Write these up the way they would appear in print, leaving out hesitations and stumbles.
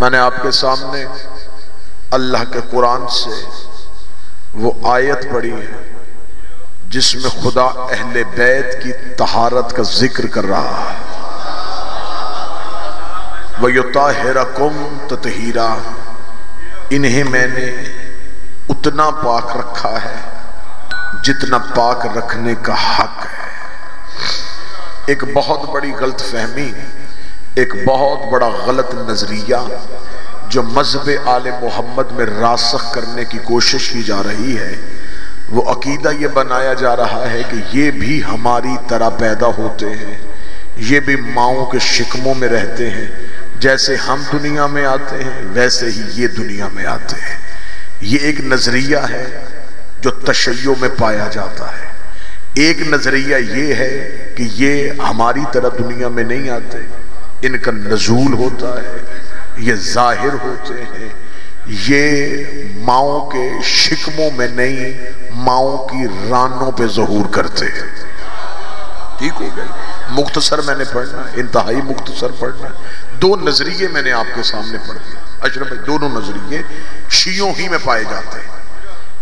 میں نے آپ کے سامنے اللہ کے قرآن سے وہ آیت پڑھی ہے جس میں خدا اہل بیت کی طہارت کا ذکر کر رہا ہے. وَيُطَهِّرَكُمْ تَطْهِيرًا، انہیں میں نے اتنا پاک رکھا ہے جتنا پاک رکھنے کا حق ہے. ایک بہت بڑی غلط فہمی، ایک بہت بڑا غلط نظریہ جو مذہب آل محمد میں راسخ کرنے کی کوشش کی جا رہی ہے، وہ عقیدہ یہ بنایا جا رہا ہے کہ یہ بھی ہماری طرح پیدا ہوتے ہیں، یہ بھی ماؤں کے شکموں میں رہتے ہیں، جیسے ہم دنیا میں آتے ہیں ویسے ہی یہ دنیا میں آتے ہیں. یہ ایک نظریہ ہے جو تشیع میں پایا جاتا ہے. ایک نظریہ یہ ہے کہ یہ ہماری طرح دنیا میں نہیں آتے، ان کا نزول ہوتا ہے، یہ ظاہر ہوتے ہیں، یہ ماؤں کے شکموں میں نہیں ماؤں کی رانوں پہ ظہور کرتے ہیں. ٹھیک ہو گئی؟ مختصر میں نے پڑھنا ہے، انتہائی مختصر پڑھنا ہے. دو نظریے میں نے آپ کے سامنے پڑھ دیا. اشرف بھائی، دونوں نظریے شیعوں ہی میں پائے جاتے ہیں.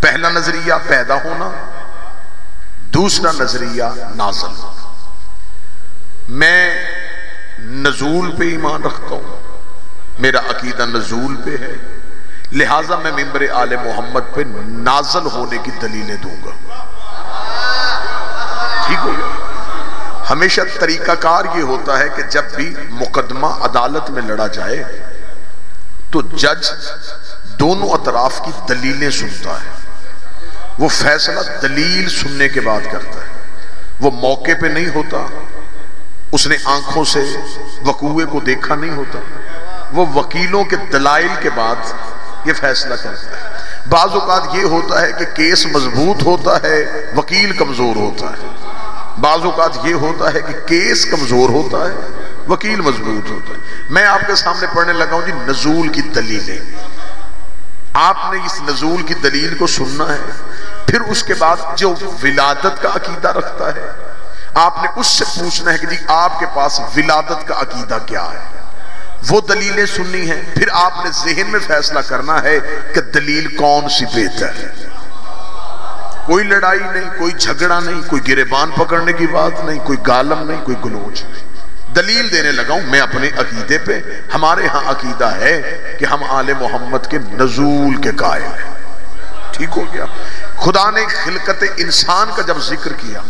پہلا نظریہ پیدا ہونا، دوسرا نظریہ نازل ہونا. میں نزول پہ ایمان رکھتا ہوں، میرا عقیدہ نزول پہ ہے، لہٰذا میں ممبر آل محمد پہ نازل ہونے کی دلیلیں دوں گا. ٹھیک ہو گیا؟ ہمیشہ طریقہ کار یہ ہوتا ہے کہ جب بھی مقدمہ عدالت میں لڑا جائے تو جج دونوں اطراف کی دلیلیں سنتا ہے. وہ فیصلہ دلیل سننے کے بعد کرتا ہے. وہ موقع پہ نہیں ہوتا، اس نے آنکھوں سے وقوعے کو دیکھا نہیں ہوتا، وہ وکیلوں کے دلائل کے بعد یہ فیصلہ کرتا ہے. بعض اوقات یہ ہوتا ہے کہ کیس مضبوط ہوتا ہے، وکیل کمزور ہوتا ہے. بعض اوقات یہ ہوتا ہے کہ کیس کمزور ہوتا ہے، وکیل مضبوط ہوتا ہے. میں آپ کے سامنے پڑھنے لگا ہوں جی نزول کی دلیلیں. آپ نے اس نزول کی دلیل کو سننا ہے، پھر اس کے بعد جو ولادت کا عقیدہ رکھتا ہے آپ نے اس سے پوچھنا ہے کہ جی آپ کے پاس ولادت کا عقیدہ کیا ہے. وہ دلیلیں سننی ہیں، پھر آپ نے ذہن میں فیصلہ کرنا ہے کہ دلیل کون سی بہتر ہے. کوئی لڑائی نہیں، کوئی جھگڑا نہیں، کوئی گریبان پکڑنے کی بات نہیں، کوئی گالم نہیں، کوئی گلوچ نہیں. دلیل دینے لگا ہوں میں اپنے عقیدے پہ. ہمارے ہاں عقیدہ ہے کہ ہم آل محمد کے نزول کے قائل ہیں. ٹھیک ہو گیا؟ خدا نے خلقت انسان کا جب ذکر کیا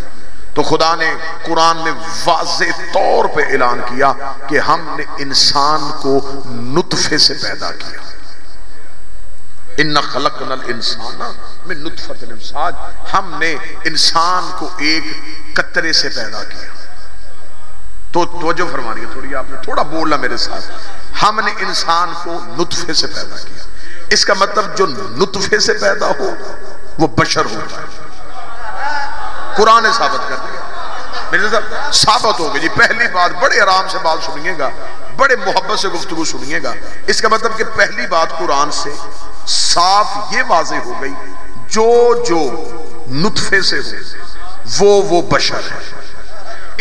تو خدا نے قرآن میں واضح طور پہ اعلان کیا کہ ہم نے انسان کو نطفے سے پیدا کیا. اِنَّا خَلَقْنَا الْإِنسَانَ مِن نُطْفَةٍ امْشَاج، ہم نے انسان کو ایک قطرے سے پیدا کیا. تو توجہ فرمانی ہے تھوڑی، آپ نے تھوڑا بولنا میرے ساتھ. ہم نے انسان کو نطفے سے پیدا کیا. اس کا مطلب جو نطفے سے پیدا ہو وہ بشر ہوتا ہے. قرآن نے ثابت کر دیا. میرے ساتھ ثابت ہوگی جی. پہلی بات بڑے آرام سے بات سنیے گا، بڑے محبت سے گفتگو سنیے گا. اس کا مطلب کہ پہلی بات قرآن سے صاف یہ واضح ہو گئی جو نطفے سے ہو وہ بشر ہے.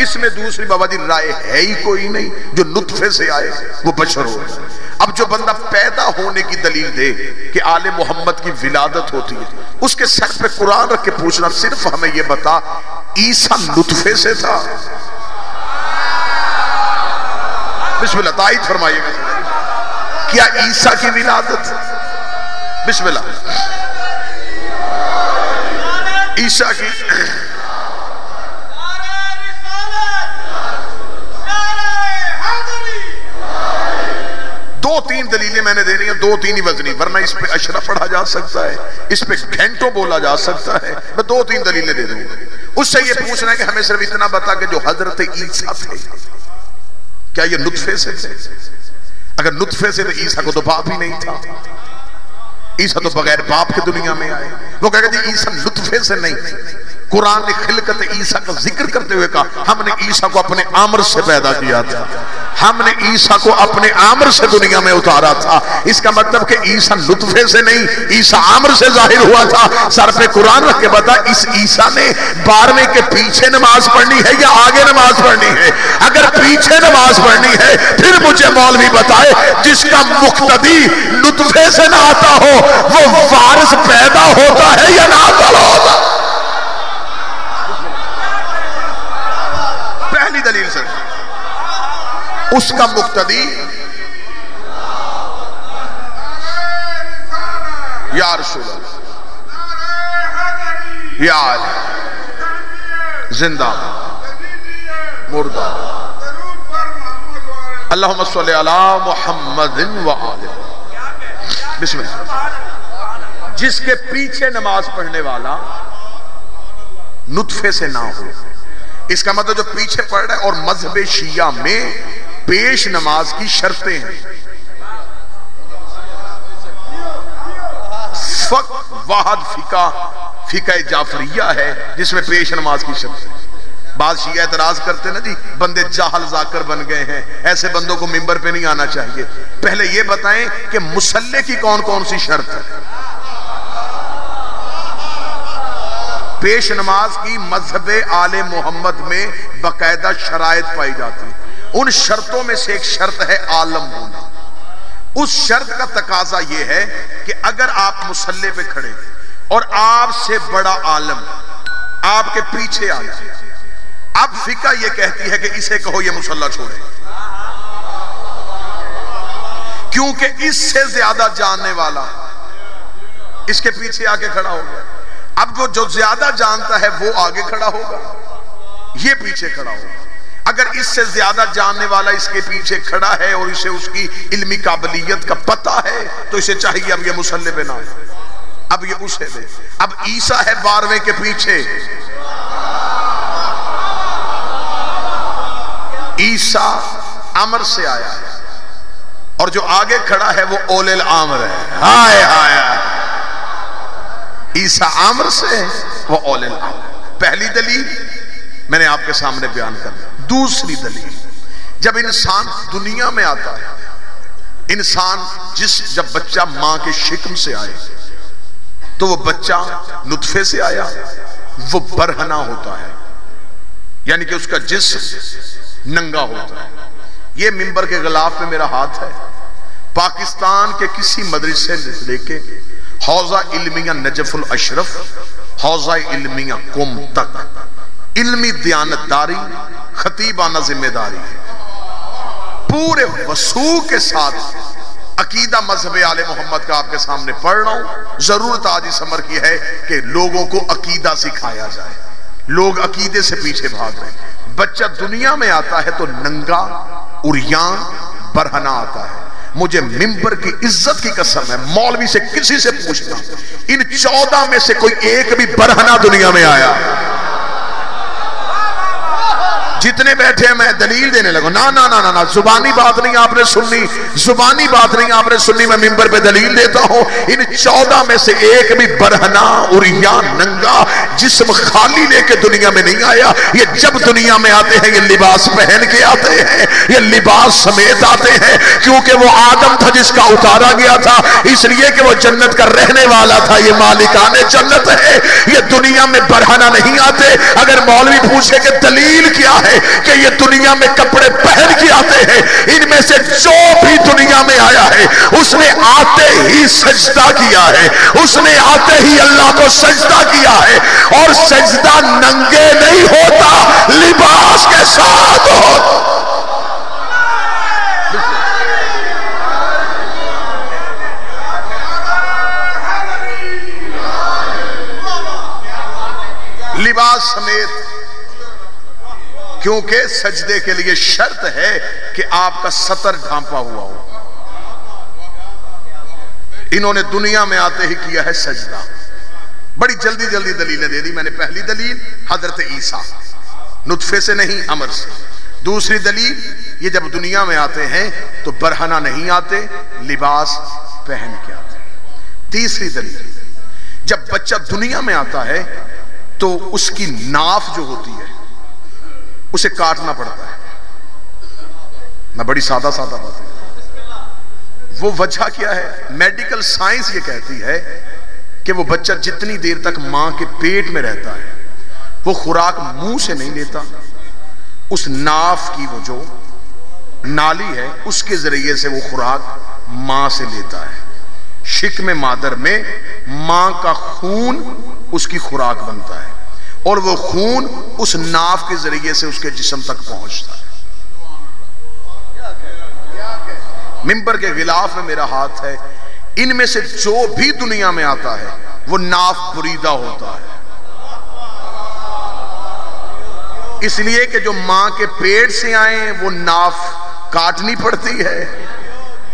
اس میں دوسری بابا جی رائے ہے ہی کوئی نہیں. جو نطفے سے آئے وہ بشر ہو. اب جو بندہ پیدا ہونے کی دلیل دے کہ آل محمد کی ولادت ہوتی ہے، اس کے سر پہ قرآن رکھ کے پوچھنا صرف ہمیں یہ بتا عیسیٰ نطفے سے تھا. بسم اللہ تائید فرمائیے گا. کیا عیسیٰ کی ولادت؟ بسم اللہ. عیسیٰ کی دو تین دلیلیں میں نے دینی ہیں، دو تین ہی وزنی، ورنہ اس پہ اشرف پڑھا جا سکتا ہے، اس پہ گھنٹوں بولا جا سکتا ہے. میں دو تین دلیلیں دے دوں گا. اس سے یہ پوچھنا ہے کہ ہمیں صرف اتنا بتا کہ جو حضرت عیسیٰ تھے کیا یہ نطفے سے تھے؟ اگر نطفے سے تو عیسیٰ کو تو باپ ہی نہیں تھا. عیسیٰ تو بغیر باپ کے دنیا میں آئے. وہ کہہ گا جی عیسیٰ نطفے سے نہیں. قرآن نے خلقت عیسیٰ کا ذکر کرتے ہوئے کہا ہم نے عیسیٰ کو اپنے آمر سے پیدا کیا تھا. ہم نے عیسیٰ کو اپنے عامر سے دنیا میں اتارا تھا. اس کا مطلب کہ عیسیٰ نطفے سے نہیں، عیسیٰ عامر سے ظاہر ہوا تھا. سر پہ قرآن رکھ کے بتا اس عیسیٰ نے 12ویں کے پیچھے نماز پڑھنی ہے یا آگے نماز پڑھنی ہے؟ اگر پیچھے نماز پڑھنی ہے پھر مجھے مولوی بتائے جس کا مقتدی نطفے سے نہ آتا ہو وہ وارث پیدا ہوتا ہے یا نہ ہوتا؟ پہلی دلیل سر، اس کا مقتدی یا رسول اللہ یا علی زندہ مردہ اللہم صلی علی محمد و آلہ. بسم اللہ. جس کے پیچھے نماز پڑھنے والا نطفے سے نہ ہو، اس کا مطلب جو پیچھے پڑھ رہا ہے. اور مذہب شیعہ میں پیش نماز کی شرطیں ہیں. واحد فقہ جعفریہ ہے جس میں پیش نماز کی شرطیں. بعض شیعہ اعتراض کرتے نا جی بندے جاہل ذاکر بن گئے ہیں، ایسے بندوں کو منبر پہ نہیں آنا چاہیے. پہلے یہ بتائیں کہ مصلی کی کون کون سی شرط ہے؟ پیش نماز کی مذہب آل محمد میں باقاعدہ شرائط پائی جاتی ہیں. ان شرطوں میں سے ایک شرط ہے عالم ہونا. اس شرط کا تقاضا یہ ہے کہ اگر آپ مصلی پہ کھڑے اور آپ سے بڑا عالم آپ کے پیچھے آ جائے، اب فقہ یہ کہتی ہے کہ اسے کہو یہ مصلی چھوڑے، کیونکہ اس سے زیادہ جاننے والا اس کے پیچھے آ کے کھڑا ہو گیا. اب وہ جو زیادہ جانتا ہے وہ آگے کھڑا ہوگا، یہ پیچھے کھڑا ہوگا. اگر اس سے زیادہ جاننے والا اس کے پیچھے کھڑا ہے اور اسے اس کی علمی قابلیت کا پتہ ہے تو اسے چاہیے اب یہ مصلی پہ نہ ہو، اب یہ اسے دے. اب عیسیٰ ہے 12ویں کے پیچھے، عیسیٰ عمر سے آیا ہے اور جو آگے کھڑا ہے وہ اول العامر ہے. ہائے ہائے، عیسیٰ عامر سے وہ اول العامر. پہلی دلیل میں نے آپ کے سامنے بیان کرنا. دوسری دلیل، جب انسان دنیا میں آتا ہے، انسان جب بچہ ماں کے شکم سے آئے تو وہ بچہ نطفے سے آیا، وہ برہنہ ہوتا ہے، یعنی کہ اس کا جسم ننگا ہوتا ہے. یہ منبر کے غلاف پہ میرا ہاتھ ہے. پاکستان کے کسی مدرسے سے لے کے حوزہ علمیہ نجف الاشرف، حوزہ علمیہ قم تک علمی دیانتداری، خطیبانہ ذمہ داری پورے وسوع کے ساتھ عقیدہ مذہب آل محمد کا آپ کے سامنے پڑھ رہا ہوں. ضرورت آج اس امر کی ہے کہ لوگوں کو عقیدہ سکھایا جائے. لوگ عقیدے سے پیچھے بھاگ رہے ہیں. بچہ دنیا میں آتا ہے تو ننگا، عریان، برہنہ آتا ہے. مجھے منبر کی عزت کی قسم ہے، مولوی سے کسی سے پوچھنا ان 14 میں سے کوئی ایک بھی برہنہ دنیا میں آیا؟ جتنے بیٹھے ہیں میں دلیل دینے لگا. نا زبانی بات نہیں آپ نے سننی، زبانی بات نہیں آپ نے سننی، میں منبر پہ دلیل دیتا ہوں. ان 14 میں سے ایک بھی برہنہ، عریان، ننگا، جسم خالی لے کے دنیا میں نہیں آیا. یہ جب دنیا میں آتے ہیں یہ لباس پہن کے آتے ہیں، یہ لباس سمیت آتے ہیں، کیونکہ وہ آدم تھا جس کا اتارا گیا تھا، اس لیے کہ وہ جنت کا رہنے والا تھا. یہ مالکان جنت ہے. یہ دنیا میں برہنہ نہیں آتے. اگر مولوی پوچھے کہ دلیل کیا ہے کہ یہ دنیا میں کپڑے پہن کے آتے ہیں، ان میں سے جو بھی دنیا میں آیا ہے اس نے آتے ہی سجدہ کیا ہے، اس نے آتے ہی اللہ کو سجدہ کیا ہے. اور سجدہ ننگے نہیں ہوتا، لباس کے ساتھ ہوتا. لباس سمیت، کیونکہ سجدے کے لیے شرط ہے کہ آپ کا سطر ڈھانپا ہوا ہو. انہوں نے دنیا میں آتے ہی کیا ہے سجدہ. بڑی جلدی دلیلیں دے دی میں نے. پہلی دلیل حضرت عیسیٰ نطفے سے نہیں، امر سے. دوسری دلیل یہ جب دنیا میں آتے ہیں تو برہنہ نہیں آتے، لباس پہن کے آتے. تیسری دلیل جب بچہ دنیا میں آتا ہے تو اس کی ناف جو ہوتی ہے اسے کاٹنا پڑتا ہے. میں بڑی سادہ سادہ بات ہے. وہ وجہ کیا ہے؟ میڈیکل سائنس یہ کہتی ہے کہ وہ بچہ جتنی دیر تک ماں کے پیٹ میں رہتا ہے وہ خوراک منہ سے نہیں لیتا، اس ناف کی وہ جو نالی ہے اس کے ذریعے سے وہ خوراک ماں سے لیتا ہے. شکم مادر میں ماں کا خون اس کی خوراک بنتا ہے اور وہ خون اس ناف کے ذریعے سے اس کے جسم تک پہنچتا ہے. منبر کے غلاف میں میرا ہاتھ ہے، ان میں سے جو بھی دنیا میں آتا ہے وہ ناف بریدہ ہوتا ہے. اس لیے کہ جو ماں کے پیٹ سے آئیں وہ ناف کاٹنی پڑتی ہے،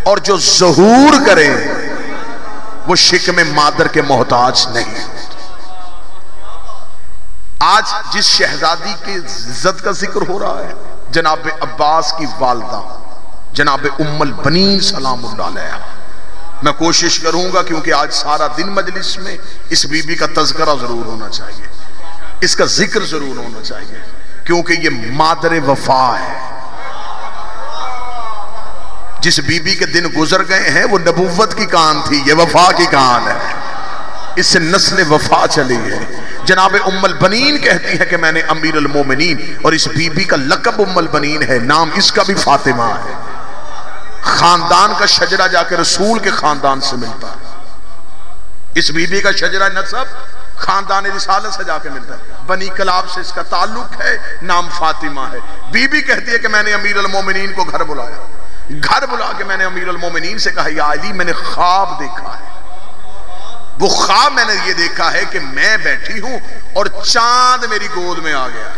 اور جو ظہور کریں وہ شکم مادر کے محتاج نہیں. آج جس شہزادی کی عزت کا ذکر ہو رہا ہے، جناب عباس کی والدہ جناب ام البنین سلام اللہ علیہ. میں کوشش کروں گا کیونکہ آج سارا دن مجلس میں اس بی بی کا تذکرہ ضرور ہونا چاہیے، اس کا ذکر ضرور ہونا چاہیے، کیونکہ یہ مادر وفا ہے. جس بی بی کے دن گزر گئے ہیں وہ نبوت کی کان تھی، یہ وفا کی کان ہے، اس سے نسل وفا چلی ہے. جناب ام البنین کہتی ہے کہ میں نے امیر المومنین، اور اس بی بی کا لقب ام البنین ہے، نام اس کا بھی فاطمہ ہے. خاندان کا شجرہ جا کے رسول کے خاندان سے ملتا ہے. اس بی بی کا شجرہ نسب خاندان رسالت سے جا کے ملتا ہے. بنی کلاب سے اس کا تعلق ہے، نام فاطمہ ہے. بی بی کہتی ہے کہ میں نے امیر المومنین کو گھر بلایا، گھر بلا کے میں نے امیر المومنین سے کہا یا علی میں نے خواب دیکھا ہے. وہ خواب میں نے یہ دیکھا ہے کہ میں بیٹھی ہوں اور چاند میری گود میں آ گیا.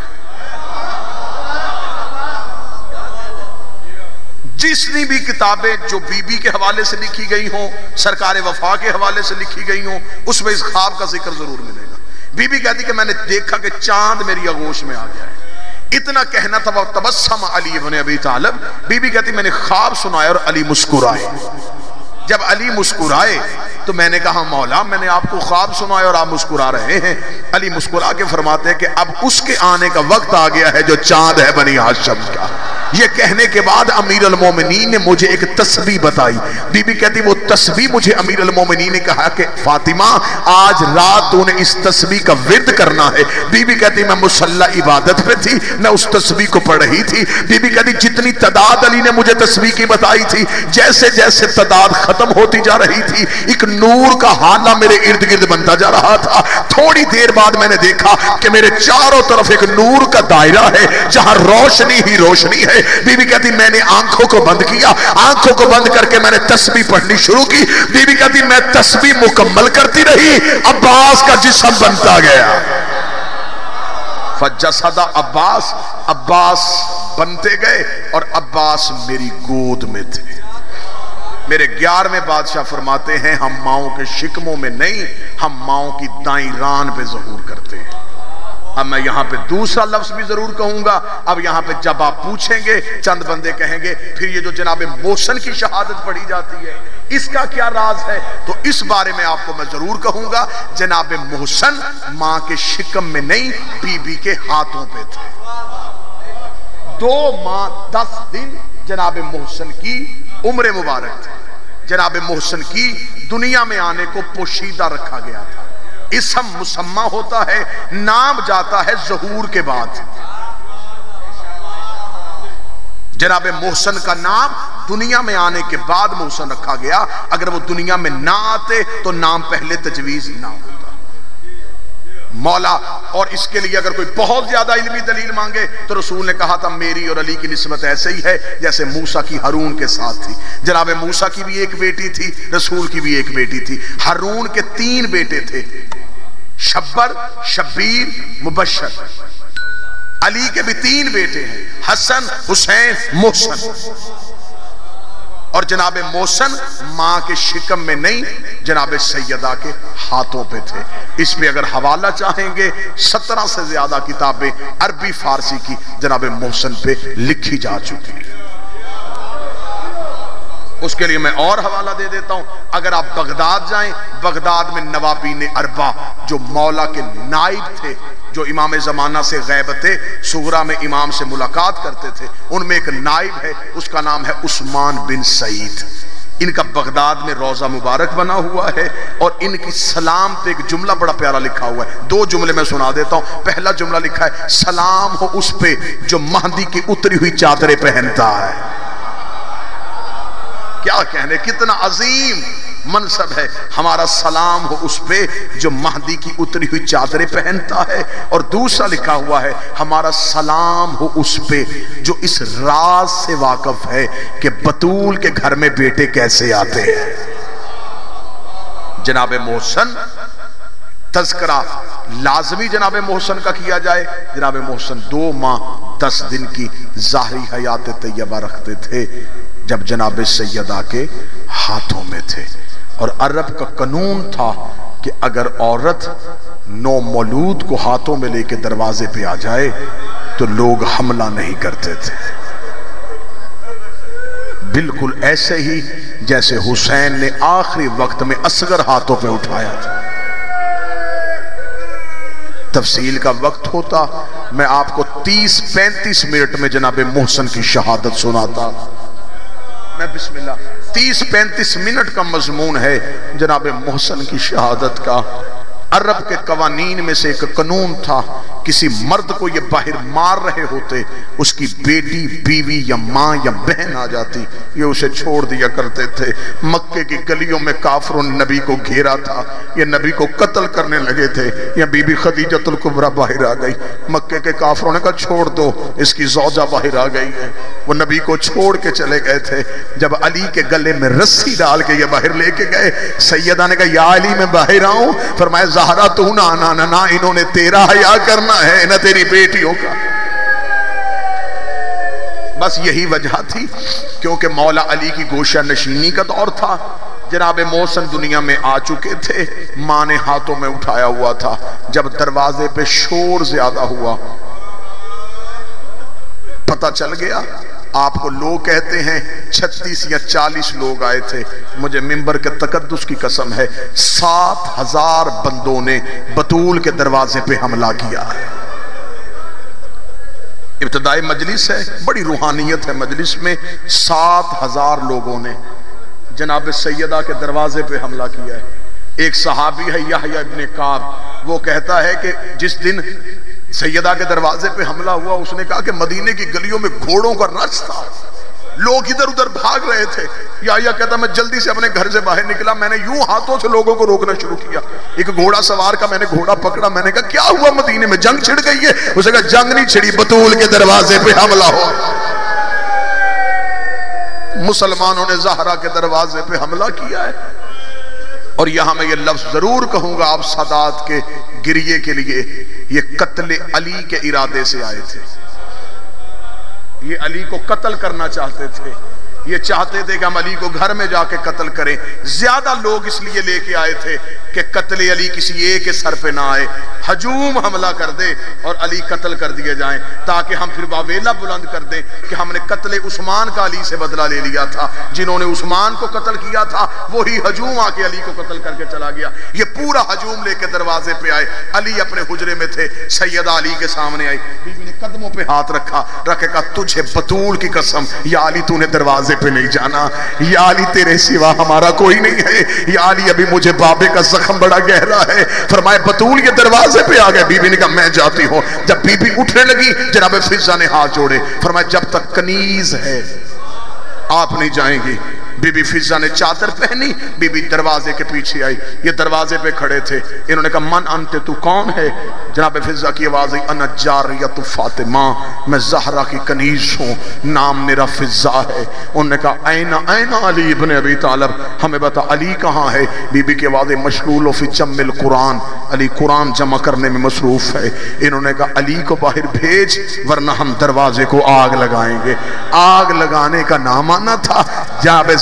جتنی بھی کتابیں جو بی بی کے حوالے سے لکھی گئی ہوں، سرکار وفا کے حوالے سے لکھی گئی ہوں، اس میں اس خواب کا ذکر ضرور ملے گا. بی بی کہتی کہ میں نے دیکھا کہ چاند میری آغوش میں آ گیا ہے. اتنا کہنا تھا وَتَبَسَّمَ علی ابن ابی طالب. بی بی کہتی میں نے خواب سنایا اور علی مسکرائے. جب علی مسکرائے تو میں نے کہا مولا میں نے آپ کو خواب سنایا اور آپ مسکرا رہے ہیں. علی مسکرا کے فرماتے ہیں کہ اب اس کے آنے کا وقت آ گیا ہے جو چاند ہے بنی ہاشم کا. یہ کہنے کے بعد امیر المومنین نے مجھے ایک تسبیح بتائی. بی بی کہتی وہ تسبیح مجھے امیر المومنین نے کہا کہ فاطمہ آج رات تو نے اس تسبیح کا ورد کرنا ہے. بی بی کہتی میں مصلی عبادت پہ تھی، میں اس تسبیح کو پڑھ رہی تھی. بی بی کہتی جتنی تعداد علی نے مجھے تسبیح کی بتائی تھی، جیسے جیسے تعداد ختم ہوتی جا رہی تھی ایک نور کا حالہ میرے ارد گرد بنتا جا رہا تھا. تھوڑی دیر بعد میں نے دیکھا کہ میرے چاروں طرف ایک نور کا دائرہ ہے جہاں روشنی ہی روشنی ہے. بی بی کہتی میں نے آنکھوں کو بند کیا، آنکھوں کو بند کر کے میں نے تسبیح پڑھنی شروع کی. بی بی کہتی میں تسبیح مکمل کرتی رہی، عباس کا جسم بنتا گیا. فجسد عباس، عباس بنتے گئے اور عباس میری گود میں تھے. میرے 11ویں بادشاہ فرماتے ہیں ہم ماؤں کے شکموں میں نہیں، ہم ماؤں کی دائیں ران پہ ظہور کرتے ہیں. اب میں یہاں پہ دوسرا لفظ بھی ضرور کہوں گا. اب یہاں پہ جب آپ پوچھیں گے چند بندے کہیں گے پھر یہ جو جناب محسن کی شہادت پڑھی جاتی ہے اس کا کیا راز ہے، تو اس بارے میں آپ کو میں ضرور کہوں گا. جناب محسن ماں کے شکم میں نہیں، بی بی کے ہاتھوں پہ تھے. 2 ماہ 10 دن جناب محسن کی عمر مبارک تھی. جناب محسن کی دنیا میں آنے کو پوشیدہ رکھا گیا تھا. اسم مسمہ ہوتا ہے، نام جاتا ہے ظہور کے بعد. جناب محسن کا نام دنیا میں آنے کے بعد محسن رکھا گیا. اگر وہ دنیا میں نہ آتے تو نام پہلے تجویز نہ ہوتا. مولا اور اس کے لیے اگر کوئی بہت زیادہ علمی دلیل مانگے تو رسول نے کہا تھا میری اور علی کی نسبت ایسے ہی ہے جیسے موسیٰ کی ہارون کے ساتھ تھی. جناب موسیٰ کی بھی ایک بیٹی تھی، رسول کی بھی ایک بیٹی تھی. ہارون کے 3 بیٹے تھے، شبر، شبیر، مبشر. علی کے بھی 3 بیٹے ہیں، حسن، حسین، محسن. اور جناب محسن ماں کے شکم میں نہیں، جناب سیدہ کے ہاتھوں پہ تھے. اس پہ اگر حوالہ چاہیں گے 17 سے زیادہ کتابیں عربی فارسی کی جناب محسن پہ لکھی جا چکی. اس کے لیے میں اور حوالہ دے دیتا ہوں. اگر آپ بغداد جائیں، بغداد میں نوابین اربع جو مولا کے نائب تھے، جو امام زمانہ سے غیبت صغرا میں امام سے ملاقات کرتے تھے، ان میں ایک نائب ہے، اس کا نام ہے عثمان بن سعید. ان کا بغداد میں روضہ مبارک بنا ہوا ہے، اور ان کی سلام پہ ایک جملہ بڑا پیارا لکھا ہوا ہے. 2 جملے میں سنا دیتا ہوں. پہلا جملہ لکھا ہے، سلام ہو اس پہ جو مہدی کی اتری ہوئی چادریں پہنتا ہے. کیا کہنے، کتنا عظیم منصب ہے. ہمارا سلام ہو اس پہ جو مہدی کی اتری ہوئی چادریں پہنتا ہے. اور دوسرا لکھا ہوا ہے، ہمارا سلام ہو اس پہ جو اس راز سے واقف ہے کہ بطول کے گھر میں بیٹے کیسے آتے ہیں. جناب محسن تذکرہ لازمی جناب محسن کا کیا جائے. جناب محسن 2 ماہ 10 دن کی ظاہری حیات طیبہ رکھتے تھے جب جناب سیدہ کے ہاتھوں میں تھے. اور عرب کا قانون تھا کہ اگر عورت نو مولود کو ہاتھوں میں لے کے دروازے پہ آ جائے تو لوگ حملہ نہیں کرتے تھے. بالکل ایسے ہی جیسے حسین نے آخری وقت میں اصغر ہاتھوں پہ اٹھایا تھا. تفصیل کا وقت ہوتا میں آپ کو 30-35 منٹ میں جناب محسن کی شہادت سناتا. میں بسم اللہ 30-35 منٹ کا مضمون ہے جناب محسن کی شہادت کا. عرب کے قوانین میں سے ایک قانون تھا، کسی مرد کو یہ باہر مار رہے ہوتے، اس کی بیٹی، بیوی یا ماں یا بہن آ جاتی، یہ اسے چھوڑ دیا کرتے تھے. مکے کی گلیوں میں کافروں نے نبی کو گھیرا تھا، یہ نبی کو قتل کرنے لگے تھے. یا بی بی خدیجۃ الکبریٰ باہر آ گئی. مکے کے کافروں نے کہا چھوڑ دو، اس کی زوجہ باہر آ گئی ہے. وہ نبی کو چھوڑ کے چلے گئے تھے. جب علی کے گلے میں رسی ڈال کے یہ باہر لے کے گئے، سیدہ نے کہا یا علی میں باہر آؤں؟ فرمایا زہرا تو نہ انہوں نے تیرا حیا کرنا ہے نہ تیری بیٹیوں کا. بس یہی وجہ تھی، کیونکہ مولا علی کی گوشہ نشینی کا دور تھا. جناب محسن دنیا میں آ چکے تھے، ماں نے ہاتھوں میں اٹھایا ہوا تھا. جب دروازے پہ شور زیادہ ہوا، پتہ چل گیا. آپ کو لوگ کہتے ہیں 36 یا 40 لوگ آئے تھے. مجھے منبر کے تقدس کی قسم ہے 7000 بندوں نے بطول کے دروازے پہ حملہ کیا ہے. ابتدائی مجلس ہے، بڑی روحانیت ہے مجلس میں. 7000 لوگوں نے جناب سیدہ کے دروازے پہ حملہ کیا ہے. ایک صحابی ہے یحییٰ ابن کعب، وہ کہتا ہے کہ جس دن سیدہ کے دروازے پہ حملہ ہوا، اس نے کہا کہ مدینے کی گلیوں میں گھوڑوں کا رش تھا، لوگ ادھر ادھر بھاگ رہے تھے. یا کہتا میں جلدی سے اپنے گھر سے باہر نکلا، میں نے یوں ہاتھوں سے لوگوں کو روکنا شروع کیا. ایک گھوڑا سوار کا میں نے گھوڑا پکڑا، میں نے کہا کیا ہوا مدینے میں جنگ چھڑ گئی ہے؟ اس نے کہا جنگ نہیں چھڑی، بطول کے دروازے پہ حملہ ہو. مسلمانوں نے زہرا کے دروازے پہ حملہ کیا ہے. اور یہاں میں یہ لفظ ضرور کہوں گا آپ سادات کے گریے کے لیے، یہ قتل علی کے ارادے سے آئے تھے. یہ علی کو قتل کرنا چاہتے تھے. یہ چاہتے تھے کہ ہم علی کو گھر میں جا کے قتل کریں. زیادہ لوگ اس لیے لے کے آئے تھے کہ قتل علی کسی ایک کے سر پہ نہ آئے، ہجوم حملہ کر دے اور علی قتل کر دیے جائیں، تاکہ ہم پھر واویلا بلند کر دیں کہ ہم نے قتل عثمان کا علی سے بدلہ لے لیا تھا. جنہوں نے عثمان کو قتل کیا تھا وہی ہجوم آ کے علی کو قتل کر کے چلا گیا. یہ پورا ہجوم لے کے دروازے پہ آئے. علی اپنے حجرے میں تھے، سیدہ علی کے سامنے آئی. بیوی نے قدموں پہ ہاتھ رکھا، رکھ کے کہا تجھے بطول کی قسم یا علی تو نے دروازے پہ نہیں جانا، یا علی تیرے سوا ہمارا کوئی نہیں ہے، یا علی ابھی مجھے بابے کا زخم بڑا گہرا ہے. فرمایا بطول یہ دروازے پہ آ گئے. بی بی نے کہا میں جاتی ہوں. جب بی بی اٹھنے لگی جناب فضہ نے ہاتھ جوڑے، فرمایا جب تک کنیز ہے آپ نہیں جائیں گی. بی بی فضہ نے چادر پہنی، بی بی دروازے کے پیچھے آئی. یہ دروازے پہ کھڑے تھے. انہوں نے کہا من انت، تو کون ہے؟ جناب فضہ کی آواز آئی انا جاریت فاطمہ، میں زہرا کی کنیز ہوں، نام میرا فضہ ہے. انہوں نے کہا این علی ابن ابی طالب، ہمیں بتا علی کہاں ہے؟ بی بی کی آواز مشغول فی جمع القرآن، علی قرآن جمع کرنے میں مصروف ہے. انہوں نے کہا علی کو باہر بھیج ورنہ ہم دروازے کو آگ لگائیں گے. آگ لگانے کا نام آنا تھا. جناب